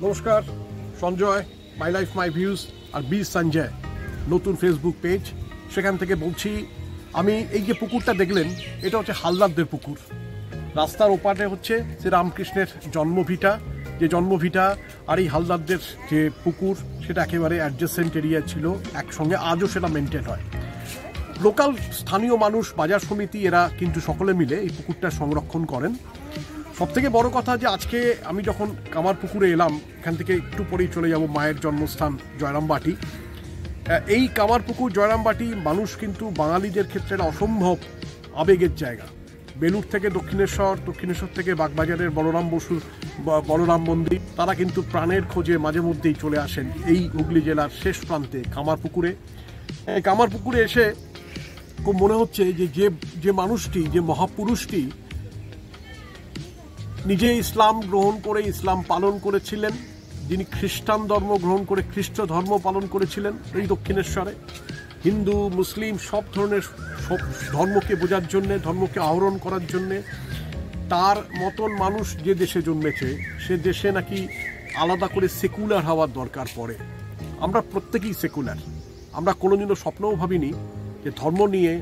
নমস্কার, Sanjay, my life my views আর বি সঞ্জয় নতুন ফেসবুক পেজ। সেখান থেকে বলছি, আমি এই যে পুকুরটা দেখলেন, এটা হচ্ছে হালদারদের পুকুর। রাস্তার ওপারে হচ্ছে শ্রীরামকৃষ্ণের জন্মভিটা, যে জন্মভিটা আর এই হালদারদের যে পুকুর, সেটা একেবারে অ্যাডজেসেন্ট এরিয়া ছিল, একসঙ্গে আজও সেটা মেনটেন হয়। লোকাল স্থানীয় মানুষ, বাজার সমিতি, এরা কিন্তু সকলে মিলে এই পুকুরটা সংরক্ষণ করেন। সবথেকে বড় কথা যে আজকে আমি যখন কামার পুকুরে এলাম, এখান থেকে একটু পরেই চলে যাব মায়ের জন্মস্থান জয়রামবাটি। এই কামার পুকুর জয়রামবাটি মানুষ কিন্তু বাঙালিদের ক্ষেত্রে একটা অসম্ভব আবেগের জায়গা। বেলুড় থেকে দক্ষিণেশ্বর, দক্ষিণেশ্বর থেকে বাগবাজারের বলরাম মন্দির, তারা কিন্তু প্রাণের খোঁজে মাঝে মধ্যেই চলে আসেন এই হুগলি জেলার শেষ প্রান্তে কামার পুকুরে। এই কামার পুকুরে এসে খুব মনে হচ্ছে যে মানুষটি, যে মহাপুরুষটি নিজে ইসলাম গ্রহণ করে ইসলাম পালন করেছিলেন, যিনি খ্রিস্টান ধর্ম গ্রহণ করে খ্রিস্ট ধর্ম পালন করেছিলেন এই দক্ষিণেশ্বরে, হিন্দু মুসলিম সব ধরনের সব ধর্মকে বোঝার জন্যে, ধর্মকে আহরণ করার জন্যে, তার মতন মানুষ যে দেশে জন্মেছে সে দেশে নাকি আলাদা করে সেকুলার হওয়ার দরকার পড়ে। আমরা প্রত্যেকেই সেকুলার। আমরা কোনোদিনও স্বপ্নও ভাবিনি যে ধর্ম নিয়ে,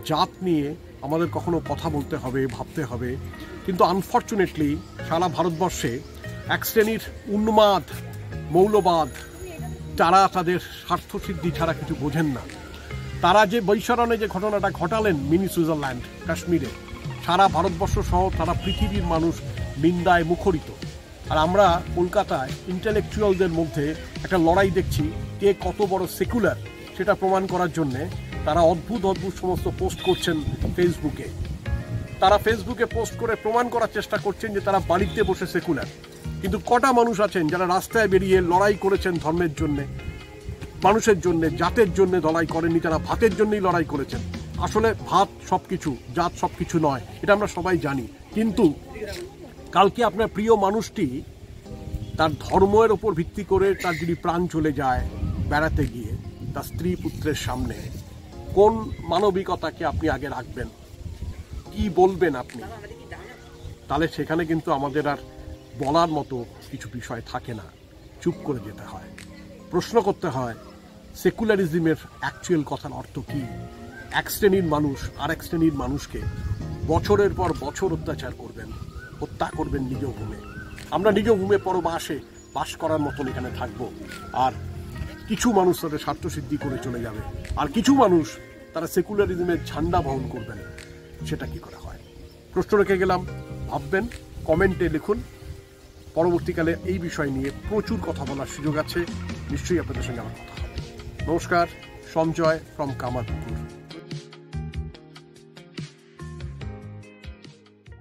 জাত নিয়ে আমাদের কখনো কথা বলতে হবে, ভাবতে হবে। কিন্তু আনফর্চুনেটলি সারা ভারতবর্ষে এক শ্রেণীর উন্মাদ মৌলবাদ, তারা তাদের স্বার্থসিদ্ধি ছাড়া কিছু বোঝেন না। তারা যে বৈশরণে যে ঘটনাটা ঘটালেন মিনি সুইজারল্যান্ড কাশ্মীরে, সারা ভারতবর্ষ সহ সারা পৃথিবীর মানুষ নিন্দায় মুখরিত। আর আমরা কলকাতায় ইন্টেলেকচুয়ালদের মধ্যে একটা লড়াই দেখছি, কে কত বড় সেকুলার সেটা প্রমাণ করার জন্যে তারা অদ্ভুত অদ্ভুত সমস্ত পোস্ট করছেন ফেসবুকে। তারা ফেসবুকে পোস্ট করে প্রমাণ করার চেষ্টা করছেন যে তারা বাড়িতে বসে সেকুলার। কিন্তু কটা মানুষ আছেন যারা রাস্তায় বেরিয়ে লড়াই করেছেন ধর্মের জন্যে, মানুষের জন্যে, জাতের জন্যে লড়াই করেননি, তারা ভাতের জন্যই লড়াই করেছেন। আসলে ভাত সব কিছু, জাত সব কিছু নয়, এটা আমরা সবাই জানি। কিন্তু কালকে আপনার প্রিয় মানুষটি তার ধর্মের ওপর ভিত্তি করে তার যদি প্রাণ চলে যায় বেড়াতে গিয়ে তার স্ত্রী পুত্রের সামনে, কোন মানবিকতাকে আপনি আগে রাখবেন? কি বলবেন আপনি? তাহলে সেখানে কিন্তু আমাদের আর বলার মতো কিছু বিষয় থাকে না, চুপ করে যেতে হয়, প্রশ্ন করতে হয় সেকুলারিজমের অ্যাকচুয়াল কথার অর্থ কী। এক শ্রেণীর মানুষ আর এক শ্রেণীর মানুষকে বছরের পর বছর অত্যাচার করবেন, হত্যা করবেন নিজ ভূমে। আমরা নিজ ভূমে পরবাসে বাস করার মতন এখানে থাকবো, আর কিছু মানুষ তাদের স্বার্থসিদ্ধি করে চলে যাবে, আর কিছু মানুষ তারা সেকুলারিজমের ঝান্ডা বহন করবেন। সেটা কি করে হয়? প্রশ্ন রেখে গেলাম, ভাববেন, কমেন্টে লিখুন। পরবর্তীকালে এই বিষয় নিয়ে প্রচুর কথা বলার সুযোগ আছে, নিশ্চয়ই আপনাদের সঙ্গে আমার কথা হবে। নমস্কার, সঞ্জয় ফ্রম কামারপুকুর।